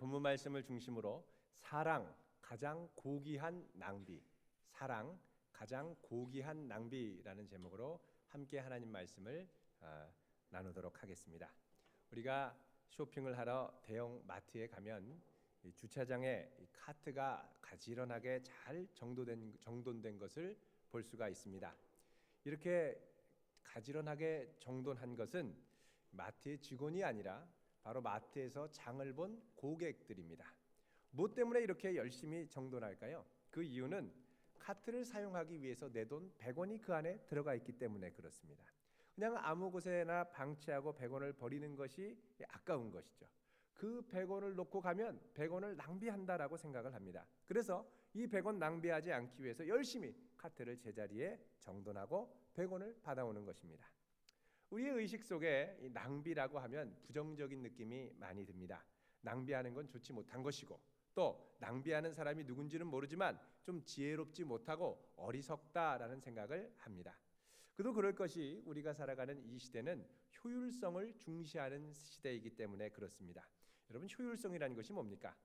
본문 말씀을 중심으로 사랑 가장 고귀한 낭비, 사랑 가장 고귀한 낭비라는 제목으로 함께 하나님 말씀을 나누도록 하겠습니다. 우리가 쇼핑을 하러 대형 마트에 가면 이 주차장에 이 카트가 가지런하게 잘 정돈된 것을 볼 수가 있습니다. 이렇게 가지런하게 정돈한 것은 마트의 직원이 아니라 바로 마트에서 장을 본 고객들입니다. 무엇 때문에 이렇게 열심히 정돈할까요? 그 이유는 카트를 사용하기 위해서 내 돈 100원이 그 안에 들어가 있기 때문에 그렇습니다. 그냥 아무 곳에나 방치하고 100원을 버리는 것이 아까운 것이죠. 그 100원을 놓고 가면 100원을 낭비한다라고 생각을 합니다. 그래서 이 100원 낭비하지 않기 위해서 열심히 카트를 제자리에 정돈하고 100원을 받아오는 것입니다. 우리의 의식 속에 이 낭비라고 하면 부정적인 느낌이 많이 듭니다. 낭비하는 건 좋지 못한 것이고, 또 낭비하는 사람이 누군지는 모르지만 좀 지혜롭지 못하고 어리석다라는 생각을 합니다. 그도 그럴 것이 우리가 살아가는 이 시대는 효율성을 중시하는 시대이기 때문에 그렇습니다. 여러분, 효율성이라는 것이 뭡니까?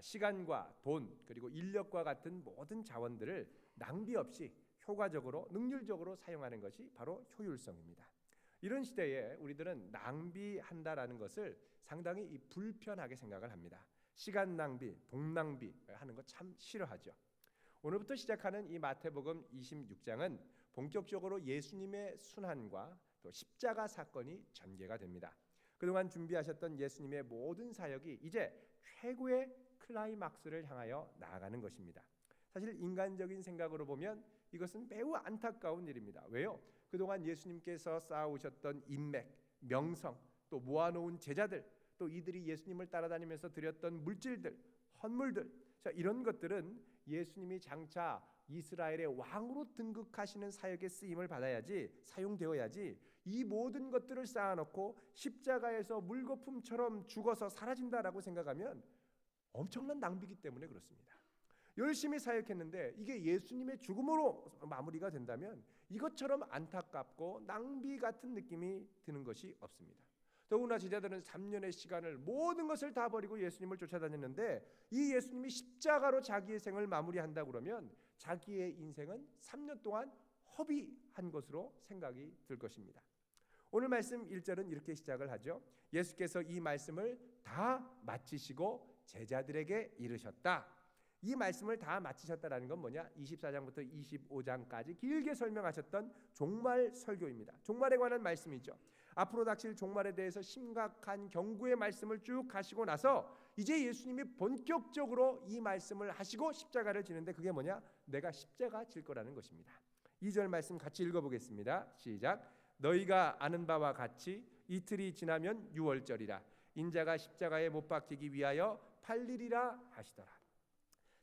시간과 돈 그리고 인력과 같은 모든 자원들을 낭비 없이 효과적으로 능률적으로 사용하는 것이 바로 효율성입니다. 이런 시대에 우리들은 낭비한다라는 것을 상당히 불편하게 생각을 합니다. 시간 낭비, 돈 낭비 하는 거 참 싫어하죠. 오늘부터 시작하는 이 마태복음 26장은 본격적으로 예수님의 순환과 또 십자가 사건이 전개가 됩니다. 그동안 준비하셨던 예수님의 모든 사역이 이제 최고의 클라이막스를 향하여 나아가는 것입니다. 사실 인간적인 생각으로 보면 이것은 매우 안타까운 일입니다. 왜요? 그동안 예수님께서 쌓아오셨던 인맥, 명성, 또 모아놓은 제자들, 또 이들이 예수님을 따라다니면서 드렸던 물질들, 헌물들, 자, 이런 것들은 예수님이 장차 이스라엘의 왕으로 등극하시는 사역에 쓰임을 받아야지, 사용되어야지, 이 모든 것들을 쌓아놓고 십자가에서 물거품처럼 죽어서 사라진다라고 생각하면 엄청난 낭비이기 때문에 그렇습니다. 열심히 사역했는데 이게 예수님의 죽음으로 마무리가 된다면 이것처럼 안타깝고 낭비 같은 느낌이 드는 것이 없습니다. 더구나 제자들은 3년의 시간을 모든 것을 다 버리고 예수님을 쫓아다녔는데 이 예수님이 십자가로 자기의 생을 마무리한다 그러면 자기의 인생은 3년 동안 허비한 것으로 생각이 들 것입니다. 오늘 말씀 1절은 이렇게 시작을 하죠. 예수께서 이 말씀을 다 마치시고 제자들에게 이르셨다. 이 말씀을 다 마치셨다라는 건 뭐냐? 24장부터 25장까지 길게 설명하셨던 종말 설교입니다. 종말에 관한 말씀이죠. 앞으로 닥칠 종말에 대해서 심각한 경고의 말씀을 쭉 하시고 나서 이제 예수님이 본격적으로 이 말씀을 하시고 십자가를 지는데 그게 뭐냐? 내가 십자가 질 거라는 것입니다. 2절 말씀 같이 읽어보겠습니다. 시작. 너희가 아는 바와 같이 이틀이 지나면 유월절이라 인자가 십자가에 못 박히기 위하여 팔리리라 하시더라.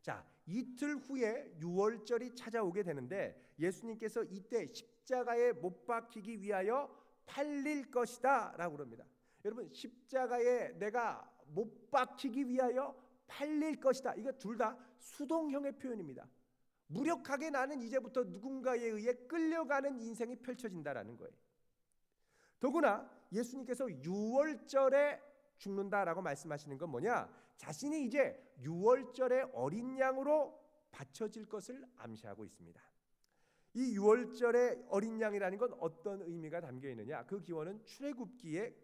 자, 이틀 후에 유월절이 찾아오게 되는데 예수님께서 이때 십자가에 못 박히기 위하여 팔릴 것이다 라고 그럽니다. 여러분, 십자가에 내가 못 박히기 위하여 팔릴 것이다, 이거 둘 다 수동형의 표현입니다. 무력하게 나는 이제부터 누군가에 의해 끌려가는 인생이 펼쳐진다라는 거예요. 더구나 예수님께서 유월절에 죽는다라고 말씀하시는 건 뭐냐? 자신이 이제 유월절의 어린 양으로 바쳐질 것을 암시하고 있습니다. 이 유월절의 어린 양이라는 건 어떤 의미가 담겨 있느냐? 그 기원은 출애굽기에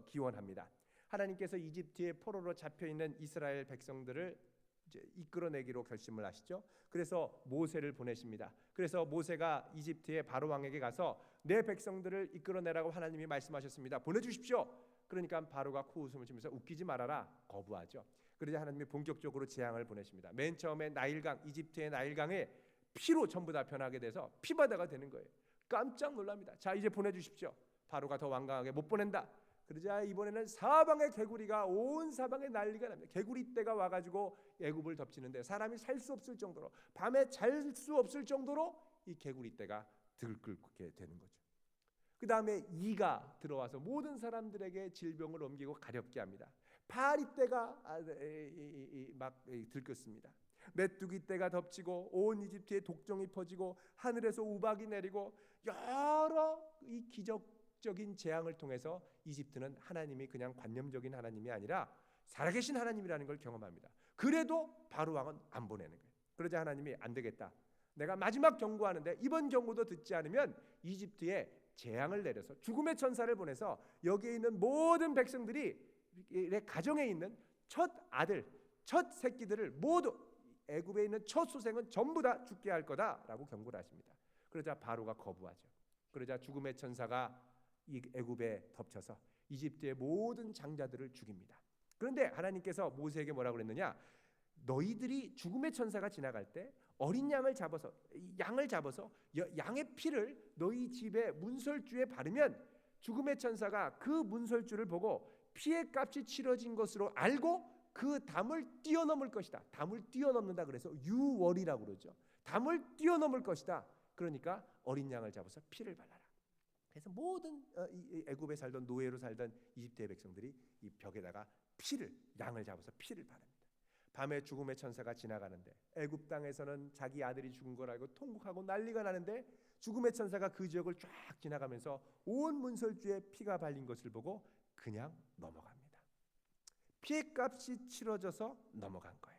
기원합니다. 하나님께서 이집트의 포로로 잡혀 있는 이스라엘 백성들을 이제 이끌어내기로 결심을 하시죠. 그래서 모세를 보내십니다. 그래서 모세가 이집트의 바로 왕에게 가서 내 백성들을 이끌어내라고 하나님이 말씀하셨습니다. 보내주십시오. 그러니까 바로가 코웃음을 치면서 웃기지 말아라 거부하죠. 그러자 하나님이 본격적으로 재앙을 보내십니다. 맨 처음에 나일강, 이집트의 나일강에 피로 전부 다 변하게 돼서 피바다가 되는 거예요. 깜짝 놀랍니다. 자, 이제 보내주십시오. 바로가 더 완강하게 못 보낸다. 그러자 이번에는 사방의 개구리가 온 사방에 난리가 납니다. 개구리 떼가 와가지고 애굽을 덮치는데 사람이 살 수 없을 정도로, 밤에 잘 수 없을 정도로 이 개구리 떼가 들끓게 되는 거죠. 그 다음에 이가 들어와서 모든 사람들에게 질병을 옮기고 가렵게 합니다. 파리떼가 막 들끓습니다. 메뚜기 떼가 덮치고 온 이집트에 독종이 퍼지고 하늘에서 우박이 내리고 여러 이 기적적인 재앙을 통해서 이집트는 하나님이 그냥 관념적인 하나님이 아니라 살아계신 하나님이라는 걸 경험합니다. 그래도 바로 왕은 안 보내는 거예요. 그러자 하나님이 안 되겠다. 내가 마지막 경고하는데 이번 경고도 듣지 않으면 이집트에 재앙을 내려서 죽음의 천사를 보내서 여기에 있는 모든 백성들이 가정에 있는 첫 아들, 첫 새끼들을 모두 애굽에 있는 첫 수생은 전부 다 죽게 할 거다라고 경고를 하십니다. 그러자 바로가 거부하죠. 그러자 죽음의 천사가 이 애굽에 덮쳐서 이집트의 모든 장자들을 죽입니다. 그런데 하나님께서 모세에게 뭐라고 그랬느냐? 너희들이 죽음의 천사가 지나갈 때 어린 양을 잡아서 양의 피를 너희 집의 문설주에 바르면 죽음의 천사가 그 문설주를 보고 피의 값이 치러진 것으로 알고 그 담을 뛰어넘을 것이다. 담을 뛰어넘는다 그래서 유월이라고 그러죠. 담을 뛰어넘을 것이다. 그러니까 어린 양을 잡아서 피를 발라라. 그래서 모든 애굽에 살던 노예로 살던 이집트의 백성들이 이 벽에다가 양을 잡아서 피를 바릅니다. 밤에 죽음의 천사가 지나가는데 애굽 땅에서는 자기 아들이 죽은 걸 알고 통곡하고 난리가 나는데 죽음의 천사가 그 지역을 쫙 지나가면서 온 문설주에 피가 발린 것을 보고 그냥 넘어갑니다. 피해값이 치러져서 넘어간 거예요.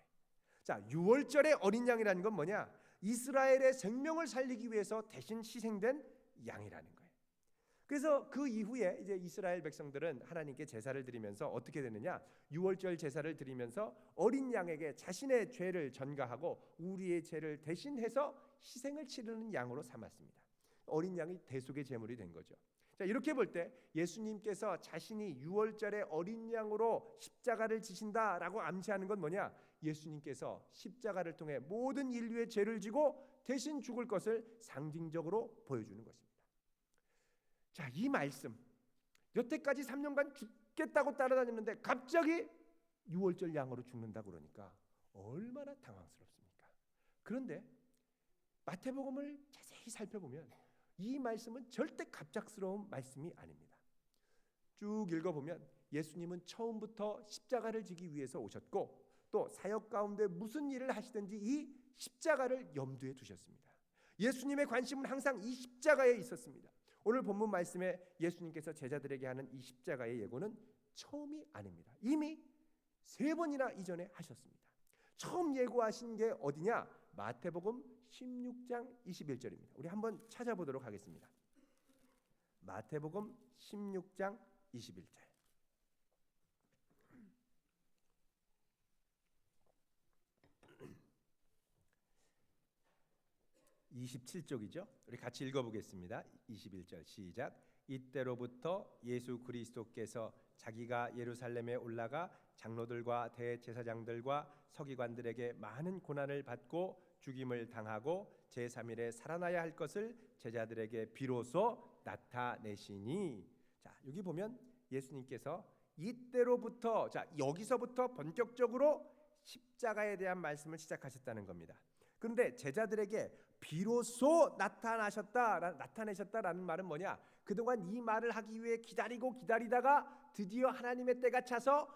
자, 유월절의 어린 양이라는 건 뭐냐? 이스라엘의 생명을 살리기 위해서 대신 희생된 양이라는 거예요. 그래서 그 이후에 이제 이스라엘 백성들은 하나님께 제사를 드리면서 어떻게 되느냐? 유월절 제사를 드리면서 어린 양에게 자신의 죄를 전가하고 우리의 죄를 대신해서 희생을 치르는 양으로 삼았습니다. 어린 양이 대속의 제물이 된 거죠. 자, 이렇게 볼 때 예수님께서 자신이 유월절의 어린 양으로 십자가를 지신다라고 암시하는 건 뭐냐? 예수님께서 십자가를 통해 모든 인류의 죄를 지고 대신 죽을 것을 상징적으로 보여주는 것입니다. 자, 이 말씀, 여태까지 3년간 죽겠다고 따라다녔는데 갑자기 유월절 양으로 죽는다 그러니까 얼마나 당황스럽습니까? 그런데 마태복음을 자세히 살펴보면 이 말씀은 절대 갑작스러운 말씀이 아닙니다. 쭉 읽어보면 예수님은 처음부터 십자가를 지기 위해서 오셨고 또 사역 가운데 무슨 일을 하시든지 이 십자가를 염두에 두셨습니다. 예수님의 관심은 항상 이 십자가에 있었습니다. 오늘 본문 말씀에 예수님께서 제자들에게 하는 이 십자가의 예고는 처음이 아닙니다. 이미 3번이나 이전에 하셨습니다. 처음 예고하신 게 어디냐? 마태복음 16장 21절입니다. 우리 한번 찾아보도록 하겠습니다. 마태복음 16장 21절. 27쪽이죠. 우리 같이 읽어보겠습니다. 21절 시작. 이때로부터 예수 그리스도께서 자기가 예루살렘에 올라가 장로들과 대제사장들과 서기관들에게 많은 고난을 받고 죽임을 당하고 제3일에 살아나야 할 것을 제자들에게 비로소 나타내시니. 자, 여기 보면 예수님께서 이때로부터, 자, 여기서부터 본격적으로 십자가에 대한 말씀을 시작하셨다는 겁니다. 그런데 제자들에게 비로소 나타내셨다라는 말은 뭐냐? 그동안 이 말을 하기 위해 기다리다가 드디어 하나님의 때가 차서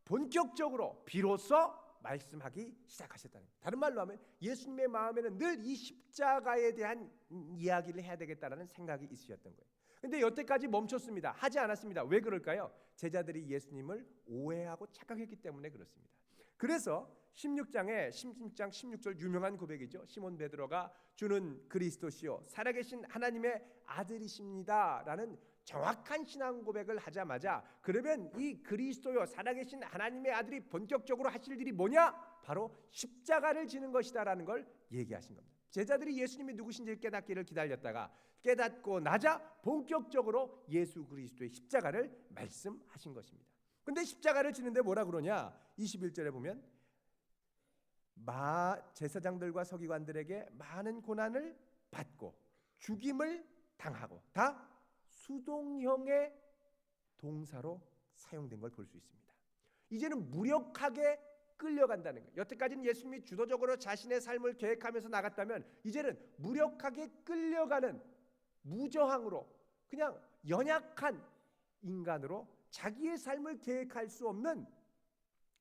본격적으로 비로소 말씀하기 시작하셨다는 거예요. 다른 말로 하면 예수님의 마음에는 늘 이 십자가에 대한 이야기를 해야 되겠다라는 생각이 있으셨던 거예요. 근데 여태까지 멈췄습니다. 하지 않았습니다. 왜 그럴까요? 제자들이 예수님을 오해하고 착각했기 때문에 그렇습니다. 그래서 16장 16절 유명한 고백이죠. 시몬 베드로가 주는 그리스도시요 살아계신 하나님의 아들이십니다라는 정확한 신앙 고백을 하자마자 그러면 이 그리스도요 살아계신 하나님의 아들이 본격적으로 하실 일이 뭐냐? 바로 십자가를 지는 것이다라는 걸 얘기하신 겁니다. 제자들이 예수님이 누구신지 깨닫기를 기다렸다가 깨닫고 나자 본격적으로 예수 그리스도의 십자가를 말씀하신 것입니다. 근데 십자가를 지는데 뭐라 그러냐? 21절에 보면 제사장들과 서기관들에게 많은 고난을 받고 죽임을 당하고 다 수동형의 동사로 사용된 걸 볼 수 있습니다. 이제는 무력하게 끌려간다는 거예요. 여태까지는 예수님이 주도적으로 자신의 삶을 계획하면서 나갔다면 이제는 무력하게 끌려가는 무저항으로 그냥 연약한 인간으로 자기의 삶을 계획할 수 없는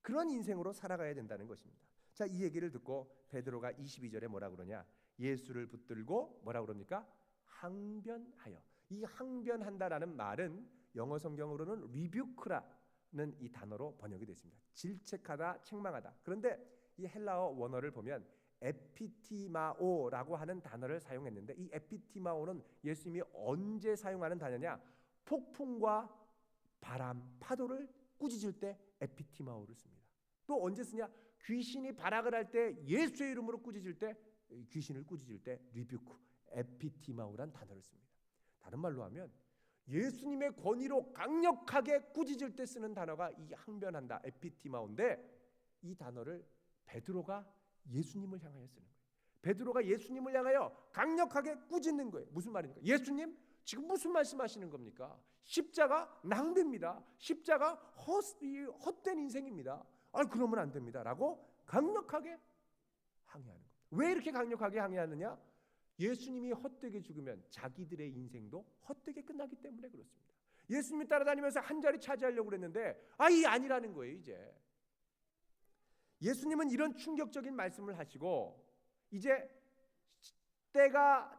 그런 인생으로 살아가야 된다는 것입니다. 자, 이 얘기를 듣고 베드로가 22절에 뭐라 그러냐? 예수를 붙들고 뭐라 그럽니까? 항변하여. 이 항변한다라는 말은 영어 성경으로는 리뷰크라 이 단어로 번역이 됐습니다. 질책하다, 책망하다. 그런데 이 헬라어 원어를 보면 에피티마오라고 하는 단어를 사용했는데, 이 에피티마오는 예수님이 언제 사용하는 단어냐? 폭풍과 바람, 파도를 꾸짖을 때 에피티마오를 씁니다. 또 언제 쓰냐? 귀신이 발악을 할 때, 예수의 이름으로 꾸짖을 때, 귀신을 꾸짖을 때 리뷰크, 에피티마오란 단어를 씁니다. 다른 말로 하면 예수님의 권위로 강력하게 꾸짖을 때 쓰는 단어가 이 항변한다, 에피티마오인데, 이 단어를 베드로가 예수님을 향하여 쓰는 거예요. 베드로가 예수님을 향하여 강력하게 꾸짖는 거예요. 무슨 말입니까? 예수님, 지금 무슨 말씀하시는 겁니까? 십자가 낭비입니다. 십자가 헛된 인생입니다. 그러면 안 됩니다. 라고 강력하게 항의하는 겁니다. 왜 이렇게 강력하게 항의하느냐? 예수님이 헛되게 죽으면 자기들의 인생도 헛되게 끝나기 때문에 그렇습니다. 예수님이 따라다니면서 한 자리 차지하려고 그랬는데 이 아니라는 거예요. 이제 예수님은 이런 충격적인 말씀을 하시고, 이제 때가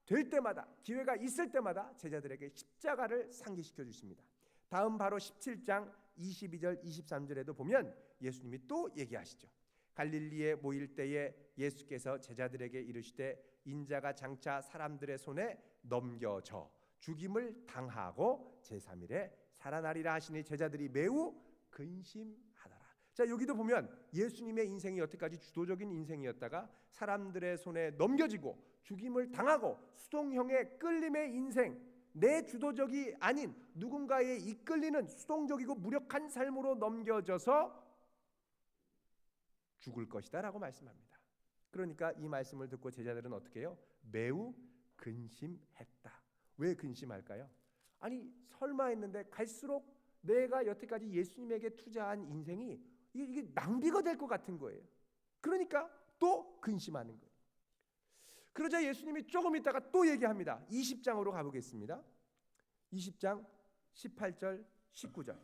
될 때마다, 기회가 있을 때마다 제자들에게 십자가를 상기시켜 주십니다. 다음 바로 17장 22절 23절에도 보면 예수님이 또 얘기하시죠. 갈릴리에 모일 때에 예수께서 제자들에게 이르시되 인자가 장차 사람들의 손에 넘겨져 죽임을 당하고 제3일에 살아나리라 하시니 제자들이 매우 근심하더라. 자, 여기도 보면 예수님의 인생이 여태까지 주도적인 인생이었다가 사람들의 손에 넘겨지고 죽임을 당하고 수동형의 끌림의 인생, 내 주도적이 아닌 누군가에 이끌리는 수동적이고 무력한 삶으로 넘겨져서 죽을 것이다 라고 말씀합니다. 그러니까 이 말씀을 듣고 제자들은 어떻게 해요? 매우 근심했다. 왜 근심할까요? 설마 했는데 갈수록 내가 여태까지 예수님에게 투자한 인생이 이게 낭비가 될 것 같은 거예요. 그러니까 또 근심하는 거예요. 그러자 예수님이 조금 있다가 또 얘기합니다. 20장으로 가보겠습니다. 20장 18절 19절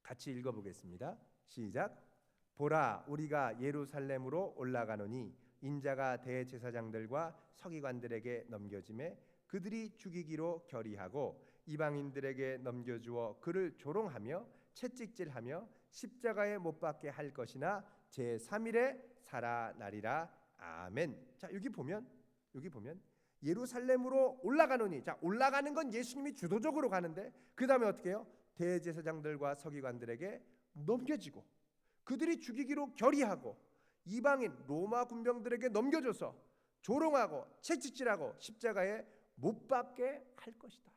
같이 읽어보겠습니다. 시작. 보라, 우리가 예루살렘으로 올라가노니 인자가 대제사장들과 서기관들에게 넘겨짐에 그들이 죽이기로 결의하고 이방인들에게 넘겨주어 그를 조롱하며 채찍질하며 십자가에 못 박게 할 것이나 제3일에 살아나리라. 아멘. 자, 여기 보면 예루살렘으로 올라가노니, 자, 올라가는 건 예수님이 주도적으로 가는데 그 다음에 어떻게 해요? 대제사장들과 서기관들에게 넘겨지고 그들이 죽이기로 결의하고 이방인 로마 군병들에게 넘겨줘서 조롱하고 채찍질하고 십자가에 못 박게 할 것이다.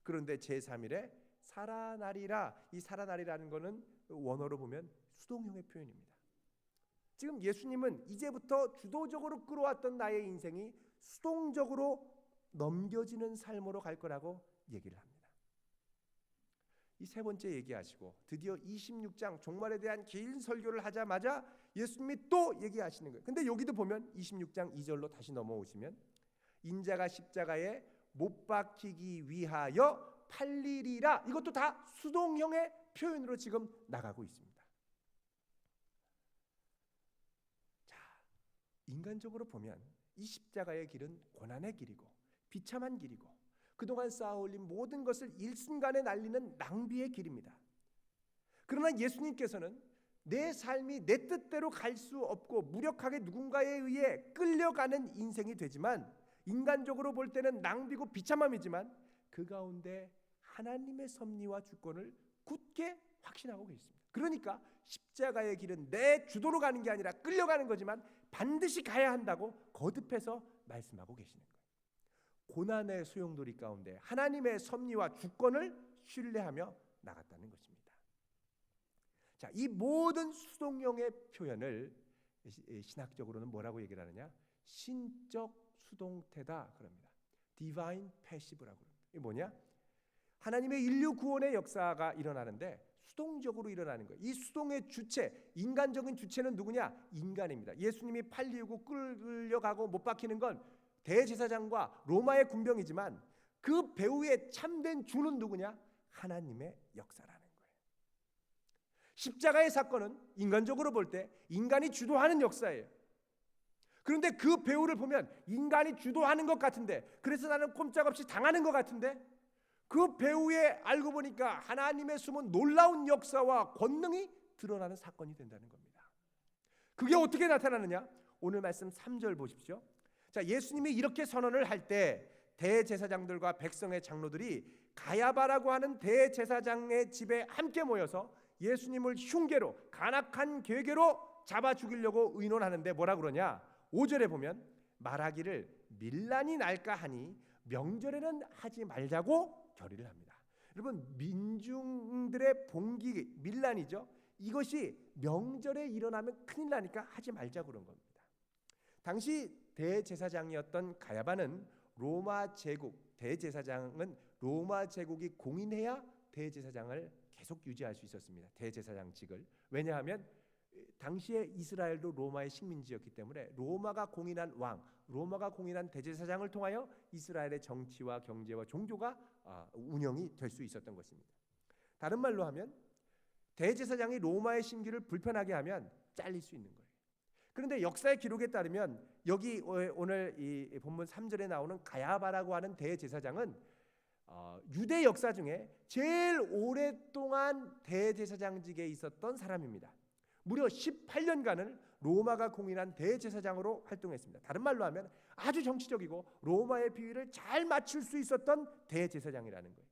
그런데 제3일에 살아나리라. 이 살아나리라는 것은 원어로 보면 수동형의 표현입니다. 지금 예수님은 이제부터 주도적으로 끌어왔던 나의 인생이 수동적으로 넘겨지는 삶으로 갈 거라고 얘기를 합니다. 이 세 번째 얘기하시고 드디어 26장 종말에 대한 긴 설교를 하자마자 예수님이 또 얘기하시는 거예요. 근데 여기도 보면 26장 2절로 다시 넘어오시면 인자가 십자가에 못 박히기 위하여 팔리리라. 이것도 다 수동형의 표현으로 지금 나가고 있습니다. 자, 인간적으로 보면 이 십자가의 길은 고난의 길이고 비참한 길이고 그동안 쌓아올린 모든 것을 일순간에 날리는 낭비의 길입니다. 그러나 예수님께서는 내 삶이 내 뜻대로 갈 수 없고 무력하게 누군가에 의해 끌려가는 인생이 되지만, 인간적으로 볼 때는 낭비고 비참함이지만 그 가운데 하나님의 섭리와 주권을 굳게 확신하고 계십니다. 그러니까 십자가의 길은 내 주도로 가는 게 아니라 끌려가는 거지만 반드시 가야 한다고 거듭해서 말씀하고 계시는 거예요. 고난의 소용돌이 가운데 하나님의 섭리와 주권을 신뢰하며 나갔다는 것입니다. 자, 이 모든 수동형의 표현을 신학적으로는 뭐라고 얘기를 하느냐? 신적 수동태다 그럽니다. Divine Passive라고 합니다. 이게 뭐냐? 하나님의 인류 구원의 역사가 일어나는데 수동적으로 일어나는 거예요. 이 수동의 주체, 인간적인 주체는 누구냐? 인간입니다. 예수님이 팔리고 끌려가고 못 박히는 건 대제사장과 로마의 군병이지만 그 배후에 참된 주는 누구냐? 하나님의 역사라는 거예요. 십자가의 사건은 인간적으로 볼 때 인간이 주도하는 역사예요. 그런데 그 배후를 보면 인간이 주도하는 것 같은데, 그래서 나는 꼼짝없이 당하는 것 같은데, 그 배후에 알고 보니까 하나님의 숨은 놀라운 역사와 권능이 드러나는 사건이 된다는 겁니다. 그게 어떻게 나타나느냐? 오늘 말씀 3절 보십시오. 자, 예수님이 이렇게 선언을 할 때 대제사장들과 백성의 장로들이 가야바라고 하는 대제사장의 집에 함께 모여서 예수님을 흉계로, 간악한 계계로 잡아 죽이려고 의논하는데 뭐라 그러냐? 5절에 보면 말하기를 밀란이 날까 하니 명절에는 하지 말자고 결의를 합니다. 여러분, 민중들의 봉기, 밀란이죠. 이것이 명절에 일어나면 큰일 나니까 하지 말자고 그런 겁니다. 당시 대제사장이었던 가야바는 로마 제국, 대제사장은 로마 제국이 공인해야 대제사장을 계속 유지할 수 있었습니다. 대제사장직을. 왜냐하면 당시에 이스라엘도 로마의 식민지였기 때문에 로마가 공인한 왕, 로마가 공인한 대제사장을 통하여 이스라엘의 정치와 경제와 종교가 운영이 될 수 있었던 것입니다. 다른 말로 하면 대제사장이 로마의 심기를 불편하게 하면 잘릴 수 있는 거예요. 그런데 역사의 기록에 따르면 여기 오늘 이 본문 3절에 나오는 가야바라고 하는 대제사장은 유대 역사 중에 제일 오랫동안 대제사장직에 있었던 사람입니다. 무려 18년간을 로마가 공인한 대제사장으로 활동했습니다. 다른 말로 하면 아주 정치적이고 로마의 비위를 잘 맞출 수 있었던 대제사장이라는 거예요.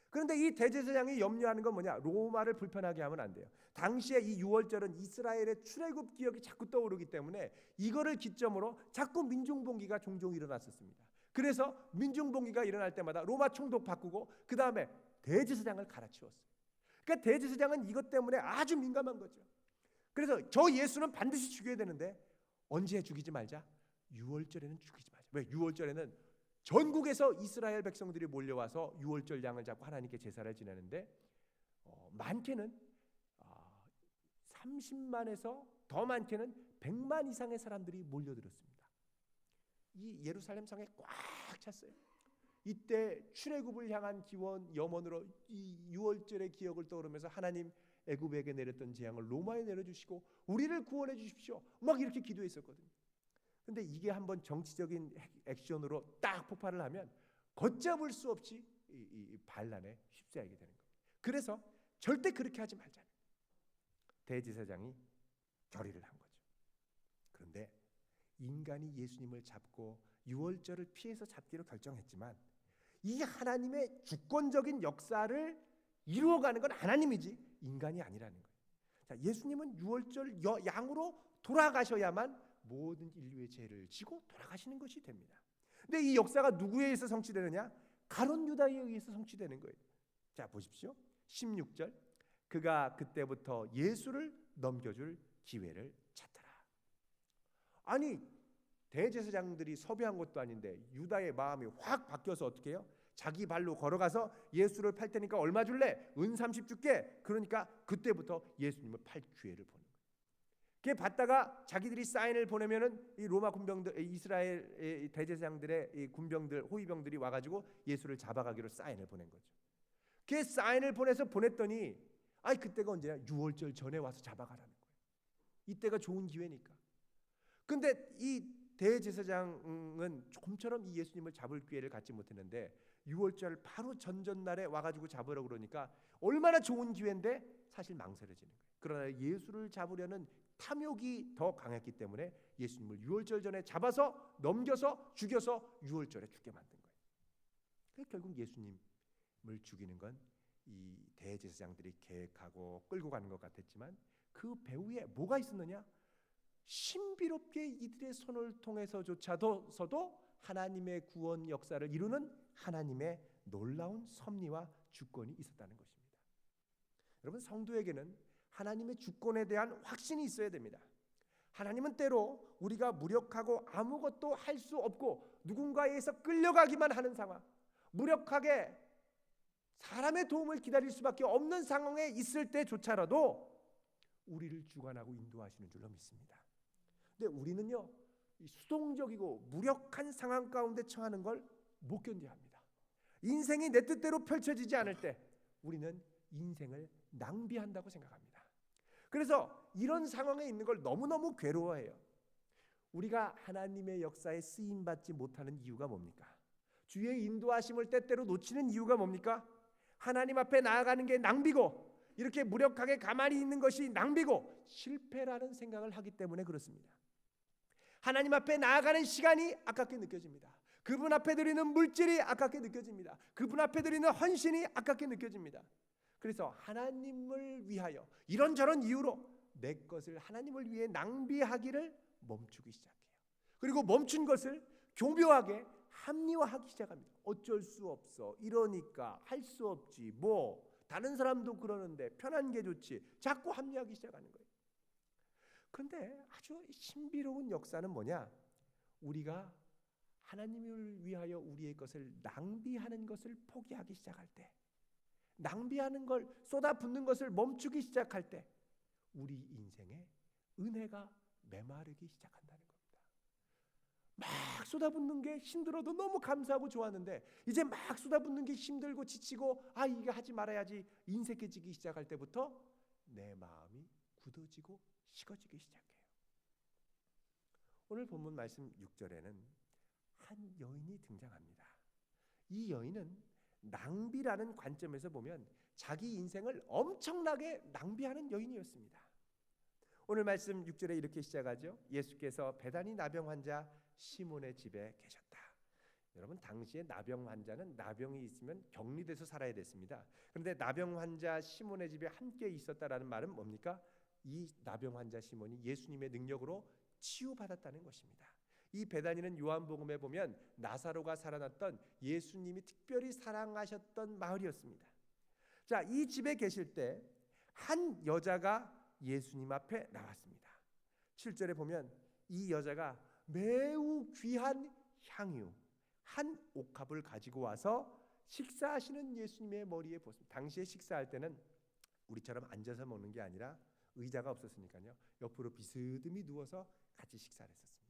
그런데 이 대제사장이 염려하는 건 뭐냐? 로마를 불편하게 하면 안 돼요. 당시에 이 유월절은 이스라엘의 출애굽 기억이 자꾸 떠오르기 때문에 이거를 기점으로 자꾸 민중봉기가 종종 일어났었습니다. 그래서 민중봉기가 일어날 때마다 로마 총독 바꾸고 그 다음에 대제사장을 갈아치웠어요. 그러니까 대제사장은 이것 때문에 아주 민감한 거죠. 그래서 저 예수는 반드시 죽여야 되는데 언제 죽이지 말자? 유월절에는 죽이지 말자. 왜? 유월절에는 전국에서 이스라엘 백성들이 몰려와서 유월절 양을 잡고 하나님께 제사를 지내는데 많게는 30만에서 더 많게는 100만 이상의 사람들이 몰려들었습니다. 이 예루살렘 성에 꽉 찼어요. 이때 출애굽을 향한 기원 염원으로 이 유월절의 기억을 떠오르면서 하나님 애굽에게 내렸던 재앙을 로마에 내려주시고 우리를 구원해 주십시오. 막 이렇게 기도했었거든요. 근데 이게 한번 정치적인 액션으로 딱 폭발을 하면 걷잡을 수 없이 이 반란에 휩싸이게 되는 겁니다. 그래서 절대 그렇게 하지 말자는 대제사장이 결의를 한 거죠. 그런데 인간이 예수님을 잡고 유월절을 피해서 잡기로 결정했지만 이 하나님의 주권적인 역사를 이루어가는 건 하나님이지 인간이 아니라는 거예요. 자, 예수님은 유월절 양으로 돌아가셔야만 모든 인류의 죄를 지고 돌아가시는 것이 됩니다. 근데 이 역사가 누구에 의해서 성취되느냐? 가룟 유다에 의해서 성취되는 거예요. 자, 보십시오. 16절. 그가 그때부터 예수를 넘겨줄 기회를 찾더라. 아니, 대제사장들이 섭외한 것도 아닌데 유다의 마음이 확 바뀌어서 어떻게 해요? 자기 발로 걸어가서 예수를 팔 테니까 얼마 줄래? 은 30 줄게. 그러니까 그때부터 예수님을 팔 기회를 보는 거예요. 그게 받다가 자기들이 사인을 보내면은 이 로마 군병들, 이스라엘 대제사장들의 이 군병들, 호위병들이 와가지고 예수를 잡아가기로 사인을 보낸 거죠. 그 사인을 보냈더니 그때가 언제냐? 유월절 전에 와서 잡아가라는 거예요. 이때가 좋은 기회니까. 근데 이 대제사장은 좀처럼 이 예수님을 잡을 기회를 갖지 못했는데 유월절 바로 전전날에 와가지고 잡으라고 그러니까 얼마나 좋은 기회인데 사실 망설여지는 거예요. 그러나 예수를 잡으려는 탐욕이 더 강했기 때문에 예수님을 유월절 전에 잡아서 넘겨서 죽여서 유월절에 죽게 만든 거예요. 그래서 결국 예수님을 죽이는 건 이 대제사장들이 계획하고 끌고 가는 것 같았지만 그 배후에 뭐가 있었느냐? 신비롭게 이들의 손을 통해서조차도 하나님의 구원 역사를 이루는 하나님의 놀라운 섭리와 주권이 있었다는 것입니다. 여러분, 성도에게는 하나님의 주권에 대한 확신이 있어야 됩니다. 하나님은 때로 우리가 무력하고 아무것도 할 수 없고 누군가에 의해서 끌려가기만 하는 상황, 무력하게 사람의 도움을 기다릴 수밖에 없는 상황에 있을 때조차라도 우리를 주관하고 인도하시는 줄로 믿습니다. 근데 우리는요, 이 수동적이고 무력한 상황 가운데 처하는 걸 못 견뎌야 합니다. 인생이 내 뜻대로 펼쳐지지 않을 때 우리는 인생을 낭비한다고 생각합니다. 그래서 이런 상황에 있는 걸 너무너무 괴로워해요. 우리가 하나님의 역사에 쓰임받지 못하는 이유가 뭡니까? 주의 인도하심을 때때로 놓치는 이유가 뭡니까? 하나님 앞에 나아가는 게 낭비고, 이렇게 무력하게 가만히 있는 것이 낭비고 실패라는 생각을 하기 때문에 그렇습니다. 하나님 앞에 나아가는 시간이 아깝게 느껴집니다. 그분 앞에 드리는 물질이 아깝게 느껴집니다. 그분 앞에 드리는 헌신이 아깝게 느껴집니다. 그래서 하나님을 위하여 이런저런 이유로 내 것을 하나님을 위해 낭비하기를 멈추기 시작해요. 그리고 멈춘 것을 교묘하게 합리화하기 시작합니다. 어쩔 수 없어, 이러니까 할 수 없지, 뭐 다른 사람도 그러는데 편한 게 좋지, 자꾸 합리화하기 시작하는 거예요. 그런데 아주 신비로운 역사는 뭐냐? 우리가 하나님을 위하여 우리의 것을 낭비하는 것을 포기하기 시작할 때, 낭비하는 걸, 쏟아붓는 것을 멈추기 시작할 때 우리 인생에 은혜가 메마르기 시작한다는 겁니다. 막 쏟아붓는 게 힘들어도 너무 감사하고 좋았는데, 이제 막 쏟아붓는 게 힘들고 지치고 이게 하지 말아야지 인색해지기 시작할 때부터 내 마음이 굳어지고 식어지기 시작해요. 오늘 본문 말씀 6절에는 한 여인이 등장합니다. 이 여인은 낭비라는 관점에서 보면 자기 인생을 엄청나게 낭비하는 여인이었습니다. 오늘 말씀 6절에 이렇게 시작하죠. 예수께서 베다니 나병 환자 시몬의 집에 계셨다. 여러분, 당시에 나병 환자는 나병이 있으면 격리돼서 살아야 됐습니다. 그런데 나병 환자 시몬의 집에 함께 있었다라는 말은 뭡니까? 이 나병 환자 시몬이 예수님의 능력으로 치유받았다는 것입니다. 이 베다니는 요한복음에 보면 나사로가 살아났던 예수님이 특별히 사랑하셨던 마을이었습니다. 자, 이 집에 계실 때 한 여자가 예수님 앞에 나왔습니다. 7절에 보면 이 여자가 매우 귀한 향유 한 옥합을 가지고 와서 식사하시는 예수님의 머리에 부었습니다. 당시에 식사할 때는 우리처럼 앉아서 먹는 게 아니라 의자가 없었으니까요, 옆으로 비스듬히 누워서 같이 식사를 했었습니다.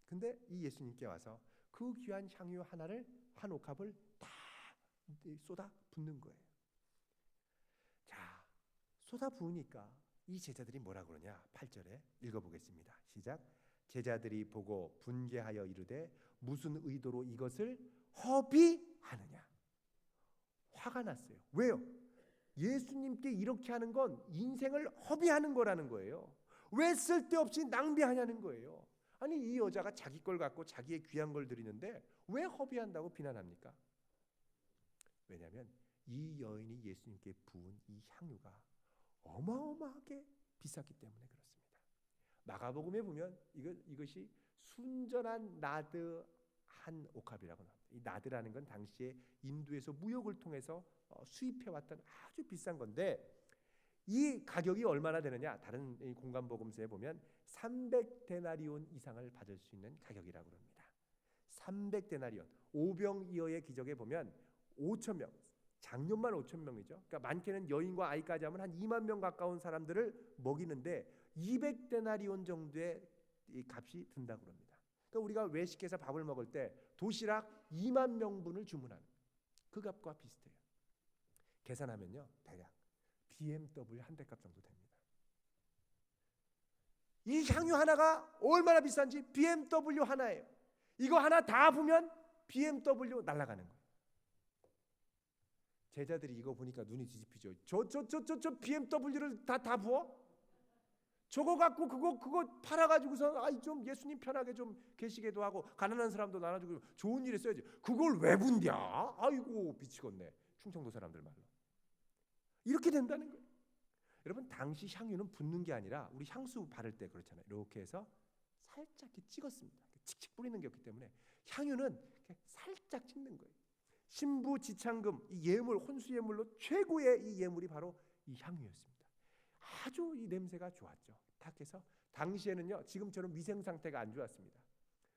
근데 이 예수님께 와서 그 귀한 향유 하나를, 한 옥합을 다 쏟아 붓는 거예요. 자, 쏟아 부으니까 이 제자들이 뭐라 그러냐? 8절에 읽어보겠습니다. 시작. 제자들이 보고 분개하여 이르되 무슨 의도로 이것을 허비하느냐? 화가 났어요. 왜요? 예수님께 이렇게 하는 건 인생을 허비하는 거라는 거예요. 왜 쓸데없이 낭비하냐는 거예요. 아니, 이 여자가 자기 걸 갖고 자기의 귀한 걸 드리는데 왜 허비한다고 비난합니까? 왜냐하면 이 여인이 예수님께 부은 이 향유가 어마어마하게 비쌌기 때문에 그렇습니다. 마가복음에 보면 이것이 순전한 나드 한 옥합이라고 합니다. 이 나드라는 건 당시에 인도에서 무역을 통해서 수입해왔던 아주 비싼 건데, 이 가격이 얼마나 되느냐? 다른 공간복음서에 보면 300데나리온 이상을 받을 수 있는 가격이라고 합니다. 300데나리온. 오병이어의 기적에 보면 5,000명, 장년만 5,000명이죠. 그러니까 많게는 여인과 아이까지 하면 한 2만 명 가까운 사람들을 먹이는데 200데나리온 정도의 이 값이 든다고 합니다. 그러니까 우리가 외식해서 밥을 먹을 때 도시락 2만 명분을 주문하는 그 값과 비슷해요. 계산하면요, 대략 BMW 한 대 값 정도 됩니다. 이 향유 하나가 얼마나 비싼지 BMW 하나예요. 이거 하나 다 부면 BMW 날아가는 거예요. 제자들이 이거 보니까 눈이 뒤집히죠. 저 BMW를 다 부어? 저거 갖고 그거 팔아가지고서 좀 예수님 편하게 좀 계시게도 하고 가난한 사람도 나눠주고 좋은 일에 써야지. 그걸 왜 분냐? 아이고 미치겠네. 충청도 사람들 말로. 이렇게 된다는 거예요. 여러분, 당시 향유는 붓는 게 아니라 우리 향수 바를 때 그렇잖아요. 이렇게 해서 살짝 이렇게 찍었습니다. 칙칙 뿌리는 게 없기 때문에 향유는 이렇게 살짝 찍는 거예요. 신부 지창금, 이 예물, 혼수 예물로 최고의 이 예물이 바로 이 향유였습니다. 아주 이 냄새가 좋았죠. 탁해서 당시에는요, 지금처럼 위생 상태가 안 좋았습니다.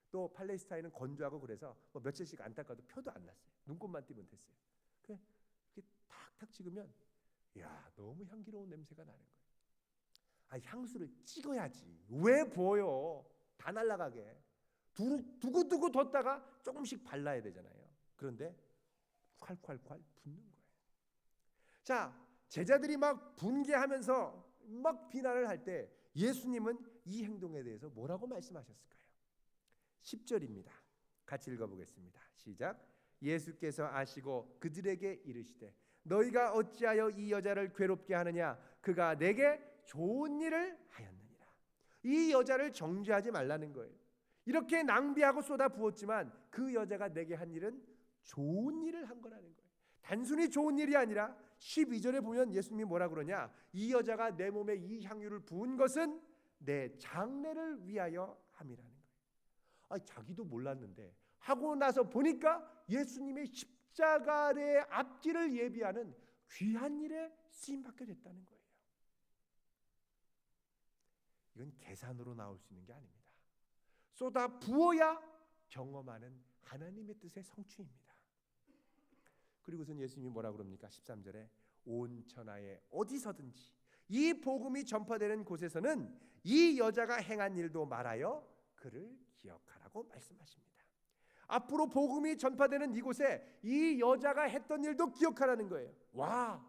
또 팔레스타인은 건조하고 그래서 뭐 며칠씩 안 닦아도 표도 안 났어요. 눈곱만 띄면 됐어요. 이렇게 탁탁 찍으면 야, 너무 향기로운 냄새가 나는 거예요. 향수를 찍어야지. 왜 부어요? 다 날아가게. 두고두고 뒀다가 조금씩 발라야 되잖아요. 그런데 콸콸콸 붓는 거예요. 자, 제자들이 막 분개하면서 막 비난을 할 때 예수님은 이 행동에 대해서 뭐라고 말씀하셨을까요? 10절입니다. 같이 읽어보겠습니다. 시작. 예수께서 아시고 그들에게 이르시되 너희가 어찌하여 이 여자를 괴롭게 하느냐? 그가 내게 좋은 일을 하였느니라. 이 여자를 정죄하지 말라는 거예요. 이렇게 낭비하고 쏟아 부었지만 그 여자가 내게 한 일은 좋은 일을 한 거라는 거예요. 단순히 좋은 일이 아니라 12절에 보면 예수님이 뭐라 그러냐? 이 여자가 내 몸에 이 향유를 부은 것은 내 장례를 위하여 함이라는 거예요. 자기도 몰랐는데 하고 나서 보니까 예수님의 십자가의 앞길을 예비하는 귀한 일에 쓰임받게 됐다는 거예요. 이건 계산으로 나올 수 있는 게 아닙니다. 쏟아 부어야 경험하는 하나님의 뜻의 성취입니다. 그리고선 예수님이 뭐라 그럽니까? 13절에 온 천하에 어디서든지 이 복음이 전파되는 곳에서는 이 여자가 행한 일도 말하여 그를 기억하라고 말씀하십니다. 앞으로 복음이 전파되는 이곳에 이 여자가 했던 일도 기억하라는 거예요. 와,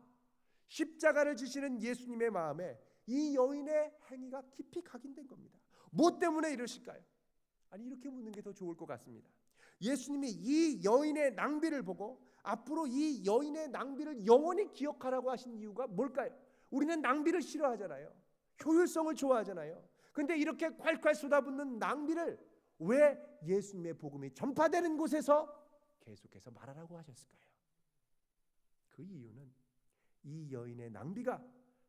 십자가를 지시는 예수님의 마음에 이 여인의 행위가 깊이 각인된 겁니다. 뭐 때문에 이러실까요? 아니, 이렇게 묻는 게 더 좋을 것 같습니다. 예수님이 이 여인의 낭비를 보고 앞으로 이 여인의 낭비를 영원히 기억하라고 하신 이유가 뭘까요? 우리는 낭비를 싫어하잖아요. 효율성을 좋아하잖아요. 근데 이렇게 콸콸 쏟아붓는 낭비를 왜 예수님의 복음이 전파되는 곳에서 계속해서 말하라고 하셨을까요? 그 이유는 이 여인의 낭비가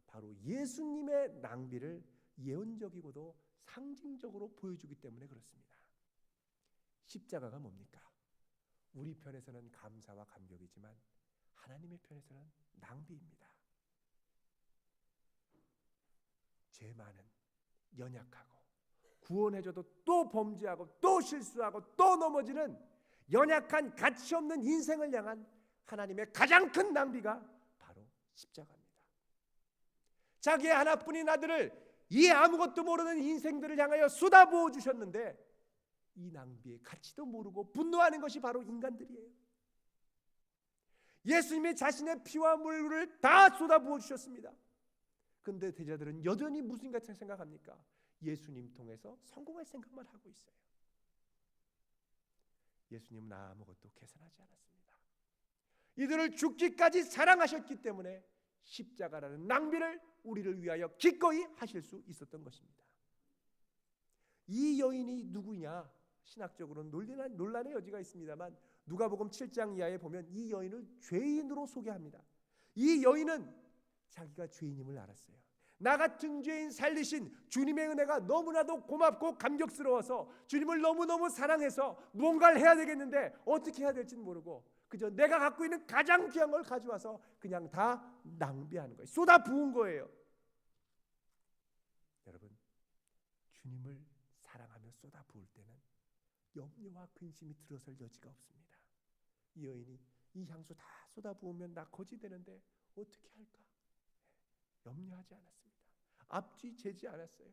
바로 예수님의 낭비를 예언적이고도 상징적으로 보여주기 때문에 그렇습니다. 십자가가 뭡니까? 우리 편에서는 감사와 감격이지만 하나님의 편에서는 낭비입니다. 죄 많은, 연약하고 구원해줘도 또 범죄하고 또 실수하고 또 넘어지는 연약한 가치 없는 인생을 향한 하나님의 가장 큰 낭비가 바로 십자가입니다. 자기의 하나뿐인 아들을 이 아무것도 모르는 인생들을 향하여 쏟아부어 주셨는데 이 낭비의 가치도 모르고 분노하는 것이 바로 인간들이에요. 예수님이 자신의 피와 물을 다 쏟아부어 주셨습니다. 그런데 제자들은 여전히 무슨 같은 생각합니까? 예수님 통해서 성공할 생각만 하고 있어요. 예수님은 아무것도 계산하지 않았습니다. 이들을 죽기까지 사랑하셨기 때문에 십자가라는 낭비를 우리를 위하여 기꺼이 하실 수 있었던 것입니다. 이 여인이 누구냐? 신학적으로는 논란의 여지가 있습니다만 누가복음 7장 이하에 보면 이 여인을 죄인으로 소개합니다. 이 여인은 자기가 죄인임을 알았어요. 나 같은 죄인 살리신 주님의 은혜가 너무나도 고맙고 감격스러워서 주님을 너무너무 사랑해서 무언가를 해야 되겠는데 어떻게 해야 될지는 모르고 그저 내가 갖고 있는 가장 귀한 걸 가져와서 그냥 다 낭비하는 거예요. 쏟아 부은 거예요. 여러분, 주님을 사랑하며 쏟아 부을 때는 염려와 근심이 들어설 여지가 없습니다. 이 여인이 이 향수 다 쏟아 부으면 나 거지 되는데 어떻게 할까? 염려하지 않았습니다. 앞뒤 재지 않았어요.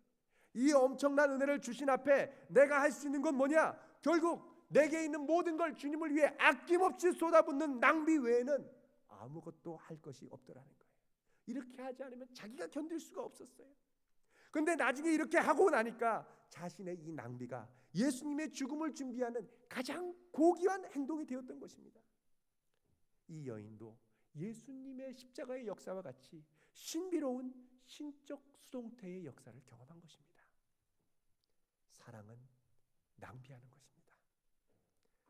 이 엄청난 은혜를 주신 앞에 내가 할 수 있는 건 뭐냐? 결국 내게 있는 모든 걸 주님을 위해 아낌없이 쏟아붓는 낭비 외에는 아무것도 할 것이 없더라는 거예요. 이렇게 하지 않으면 자기가 견딜 수가 없었어요. 그런데 나중에 이렇게 하고 나니까 자신의 이 낭비가 예수님의 죽음을 준비하는 가장 고귀한 행동이 되었던 것입니다. 이 여인도 예수님의 십자가의 역사와 같이 신비로운 신적 수동태의 역사를 경험한 것입니다. 사랑은 낭비하는 것입니다.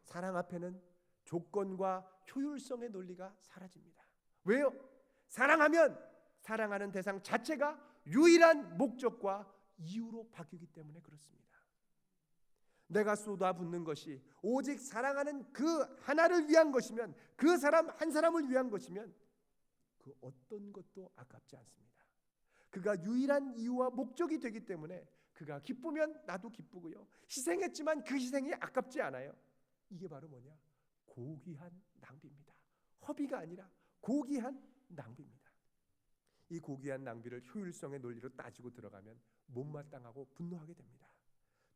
사랑 앞에는 조건과 효율성의 논리가 사라집니다. 왜요? 사랑하면 사랑하는 대상 자체가 유일한 목적과 이유로 바뀌기 때문에 그렇습니다. 내가 쏟아붓는 것이 오직 사랑하는 그 하나를 위한 것이면, 그 사람 한 사람을 위한 것이면 그 어떤 것도 아깝지 않습니다. 그가 유일한 이유와 목적이 되기 때문에 그가 기쁘면 나도 기쁘고요. 희생했지만 그 희생이 아깝지 않아요. 이게 바로 뭐냐? 고귀한 낭비입니다. 허비가 아니라 고귀한 낭비입니다. 이 고귀한 낭비를 효율성의 논리로 따지고 들어가면 못마땅하고 분노하게 됩니다.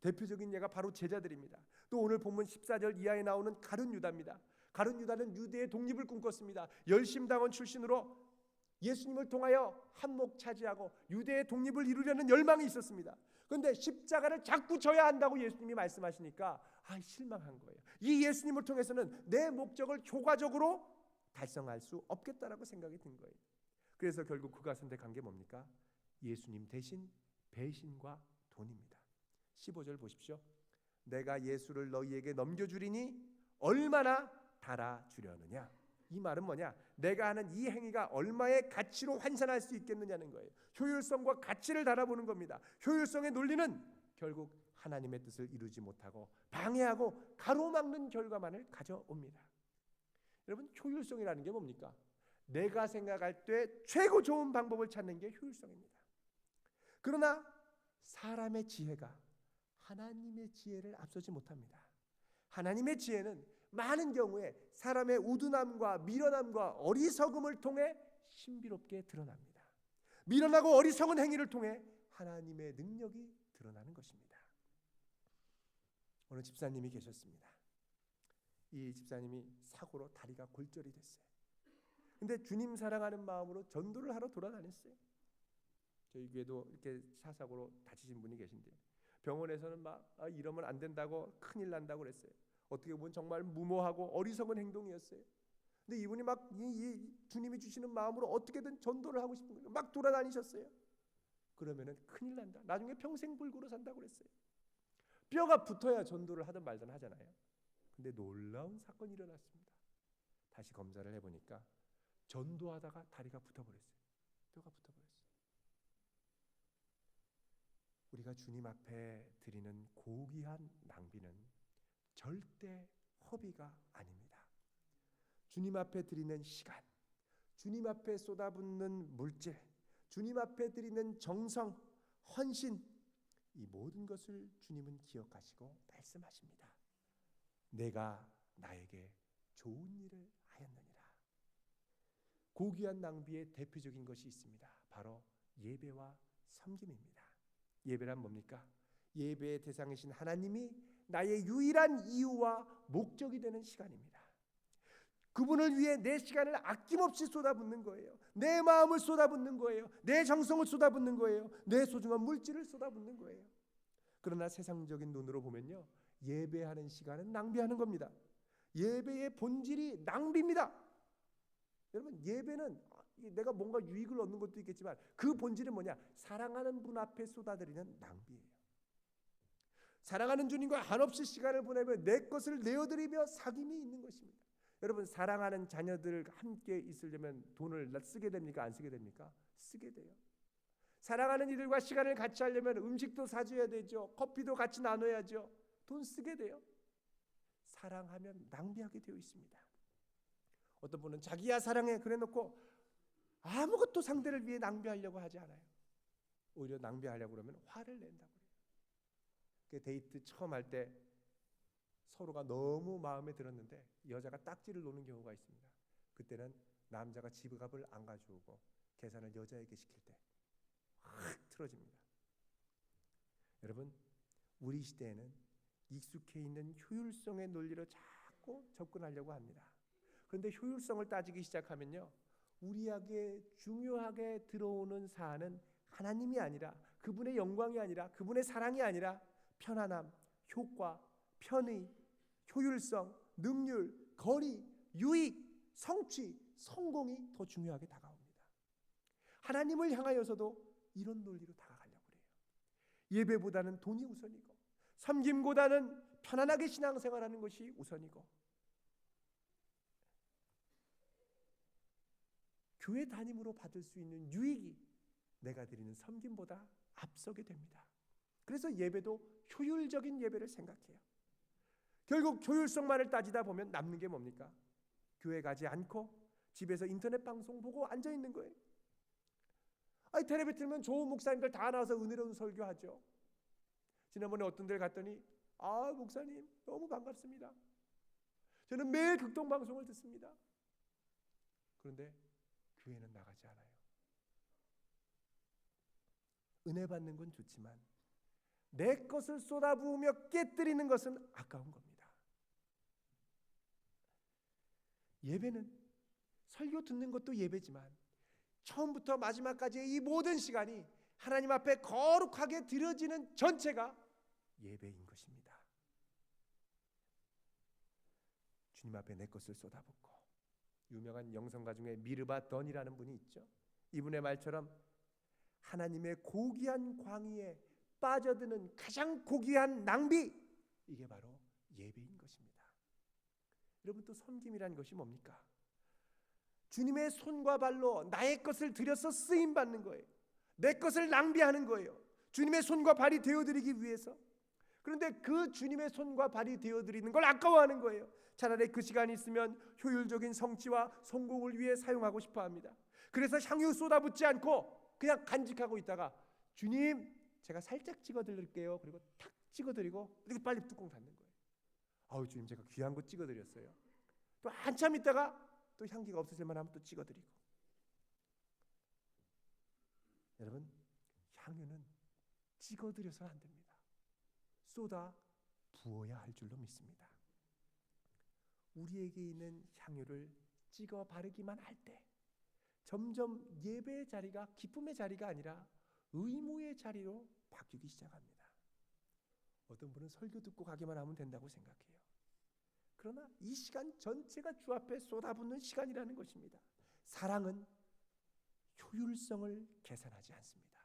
대표적인 예가 바로 제자들입니다. 또 오늘 본문 14절 이하에 나오는 가룟 유다입니다. 가룟 유다는 유대의 독립을 꿈꿨습니다. 열심당원 출신으로 예수님을 통하여 한몫 차지하고 유대의 독립을 이루려는 열망이 있었습니다. 그런데 십자가를 자꾸 져야 한다고 예수님이 말씀하시니까 실망한 거예요. 이 예수님을 통해서는 내 목적을 효과적으로 달성할 수 없겠다라고 생각이 든 거예요. 그래서 결국 그가 선택한 게 뭡니까? 예수님 대신 배신과 돈입니다. 15절 보십시오. 내가 예수를 너희에게 넘겨주리니 얼마나 달아주려느냐. 이 말은 뭐냐? 내가 하는 이 행위가 얼마의 가치로 환산할 수 있겠느냐는 거예요. 효율성과 가치를 달아보는 겁니다. 효율성의 논리는 결국 하나님의 뜻을 이루지 못하고 방해하고 가로막는 결과만을 가져옵니다. 여러분, 효율성이라는 게 뭡니까? 내가 생각할 때 최고 좋은 방법을 찾는 게 효율성입니다. 그러나 사람의 지혜가 하나님의 지혜를 앞서지 못합니다. 하나님의 지혜는 많은 경우에 사람의 우둔함과 미련함과 어리석음을 통해 신비롭게 드러납니다. 미련하고 어리석은 행위를 통해 하나님의 능력이 드러나는 것입니다. 어느 집사님이 계셨습니다. 이 집사님이 사고로 다리가 골절이 됐어요. 근데 주님 사랑하는 마음으로 전도를 하러 돌아다녔어요. 저희 교회도 이렇게 사고로 다치신 분이 계신데 병원에서는 막 이러면 안 된다고 큰일 난다고 그랬어요. 어떻게 보면 정말 무모하고 어리석은 행동이었어요. 근데 이분이 막 주님이 주시는 마음으로 어떻게든 전도를 하고 싶은 거예요. 막 돌아다니셨어요. 그러면은 큰일 난다. 나중에 평생 불구로 산다고 그랬어요. 뼈가 붙어야 전도를 하든 말든 하잖아요. 근데 놀라운 사건이 일어났습니다. 다시 검사를 해보니까 전도하다가 다리가 붙어버렸어요. 뼈가 붙어버렸어요. 우리가 주님 앞에 드리는 고귀한 낭비는 절대 허비가 아닙니다. 주님 앞에 드리는 시간, 주님 앞에 쏟아붓는 물질, 주님 앞에 드리는 정성, 헌신, 이 모든 것을 주님은 기억하시고 말씀하십니다. 내가 나에게 좋은 일을 하였느니라. 고귀한 낭비의 대표적인 것이 있습니다. 바로 예배와 섬김입니다. 예배란 뭡니까? 예배의 대상이신 하나님이 나의 유일한 이유와 목적이 되는 시간입니다. 그분을 위해 내 시간을 아낌없이 쏟아붓는 거예요. 내 마음을 쏟아붓는 거예요. 내 정성을 쏟아붓는 거예요. 내 소중한 물질을 쏟아붓는 거예요. 그러나 세상적인 눈으로 보면요, 예배하는 시간은 낭비하는 겁니다. 예배의 본질이 낭비입니다. 여러분, 예배는 내가 뭔가 유익을 얻는 것도 있겠지만 그 본질은 뭐냐? 사랑하는 분 앞에 쏟아드리는 낭비예요. 사랑하는 주님과 한없이 시간을 보내며 내 것을 내어드리며 사귐이 있는 것입니다. 여러분, 사랑하는 자녀들 함께 있으려면 돈을 쓰게 됩니까? 안 쓰게 됩니까? 쓰게 돼요. 사랑하는 이들과 시간을 같이 하려면 음식도 사줘야 되죠. 커피도 같이 나눠야죠. 돈 쓰게 돼요. 사랑하면 낭비하게 되어 있습니다. 어떤 분은 자기야 사랑해 그래놓고 아무것도 상대를 위해 낭비하려고 하지 않아요. 오히려 낭비하려고 그러면 화를 낸다고 그래요. 데이트 처음 할 때 서로가 너무 마음에 들었는데 여자가 딱지를 놓는 경우가 있습니다. 그때는 남자가 지갑을 안 가져오고 계산을 여자에게 시킬 때 확 틀어집니다. 여러분, 우리 시대에는 익숙해 있는 효율성의 논리로 자꾸 접근하려고 합니다. 그런데 효율성을 따지기 시작하면요, 우리에게 중요하게 들어오는 사안은 하나님이 아니라, 그분의 영광이 아니라, 그분의 사랑이 아니라 편안함, 효과, 편의, 효율성, 능률, 거리, 유익, 성취, 성공이 더 중요하게 다가옵니다. 하나님을 향하여서도 이런 논리로 다가가려고 해요. 예배보다는 돈이 우선이고, 섬김보다는 편안하게 신앙생활하는 것이 우선이고, 교회 다님으로 받을 수 있는 유익이 내가 드리는 섬김보다 앞서게 됩니다. 그래서 예배도 효율적인 예배를 생각해요. 결국 효율성만을 따지다 보면 남는 게 뭡니까? 교회 가지 않고 집에서 인터넷 방송 보고 앉아 있는 거예요. 텔레비 틀면 좋은 목사님들 다 나와서 은혜로운 설교하죠. 지난번에 어떤 데를 갔더니 목사님 너무 반갑습니다. 저는 매일 극동 방송을 듣습니다. 그런데 교회는 나가지 않아요. 은혜 받는 건 좋지만 내 것을 쏟아부으며 깨뜨리는 것은 아까운 겁니다. 예배는 설교 듣는 것도 예배지만 처음부터 마지막까지의 이 모든 시간이 하나님 앞에 거룩하게 드려지는 전체가 예배인 것입니다. 주님 앞에 내 것을 쏟아붓고, 유명한 영성가 중에 미르바 던이라는 분이 있죠. 이분의 말처럼 하나님의 고귀한 광의에 빠져드는 가장 고귀한 낭비, 이게 바로 예배인 것입니다. 여러분, 또 섬김이라는 것이 뭡니까? 주님의 손과 발로 나의 것을 들여서 쓰임 받는 거예요. 내 것을 낭비하는 거예요. 주님의 손과 발이 되어드리기 위해서. 그런데 그 주님의 손과 발이 되어드리는 걸 아까워하는 거예요. 차라리 그 시간이 있으면 효율적인 성취와 성공을 위해 사용하고 싶어합니다. 그래서 향유 쏟아붓지 않고 그냥 간직하고 있다가, 주님 제가 살짝 찍어드릴게요. 그리고 탁 찍어드리고 이렇게 빨리 뚜껑 닫는 거예요. 아우, 주님 제가 귀한 거 찍어드렸어요. 또 한참 있다가 또 향기가 없어질 만하면 또 찍어드리고. 여러분, 향유는 찍어드려서는 안 됩니다. 쏟아 부어야 할 줄로 믿습니다. 우리에게 있는 향유를 찍어 바르기만 할 때 점점 예배의 자리가 기쁨의 자리가 아니라 의무의 자리로 바뀌기 시작합니다. 어떤 분은 설교 듣고 가기만 하면 된다고 생각해요. 그러나 이 시간 전체가 주 앞에 쏟아붓는 시간이라는 것입니다. 사랑은 효율성을 계산하지 않습니다.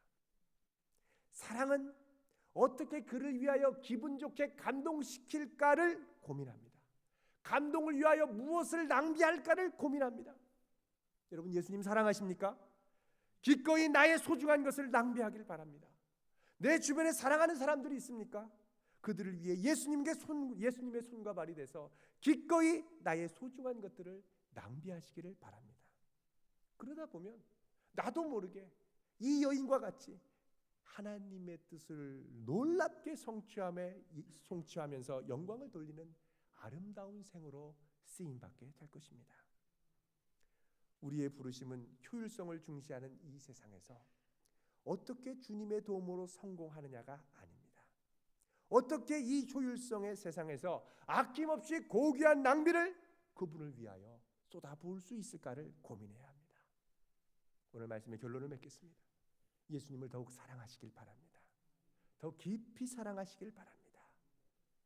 사랑은 어떻게 그를 위하여 기분 좋게 감동시킬까를 고민합니다. 감동을 위하여 무엇을 낭비할까를 고민합니다. 여러분, 예수님 사랑하십니까? 기꺼이 나의 소중한 것을 낭비하길 바랍니다. 내 주변에 사랑하는 사람들이 있습니까? 그들을 위해 예수님의 손과 발이 돼서 기꺼이 나의 소중한 것들을 낭비하시기를 바랍니다. 그러다 보면 나도 모르게 이 여인과 같이 하나님의 뜻을 놀랍게 성취하면서 영광을 돌리는 아름다운 생으로 쓰임받게 될 것입니다. 우리의 부르심은 효율성을 중시하는 이 세상에서 어떻게 주님의 도움으로 성공하느냐가 아닙니다. 어떻게 이 효율성의 세상에서 아낌없이 고귀한 낭비를 그분을 위하여 쏟아부을 수 있을까를 고민해야 합니다. 오늘 말씀의 결론을 맺겠습니다. 예수님을 더욱 사랑하시길 바랍니다. 더 깊이 사랑하시길 바랍니다.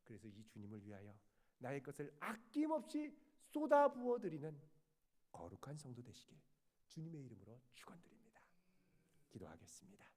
그래서 이 주님을 위하여 나의 것을 아낌없이 쏟아부어 드리는 거룩한 성도 되시길 주님의 이름으로 축원드립니다. 기도하겠습니다.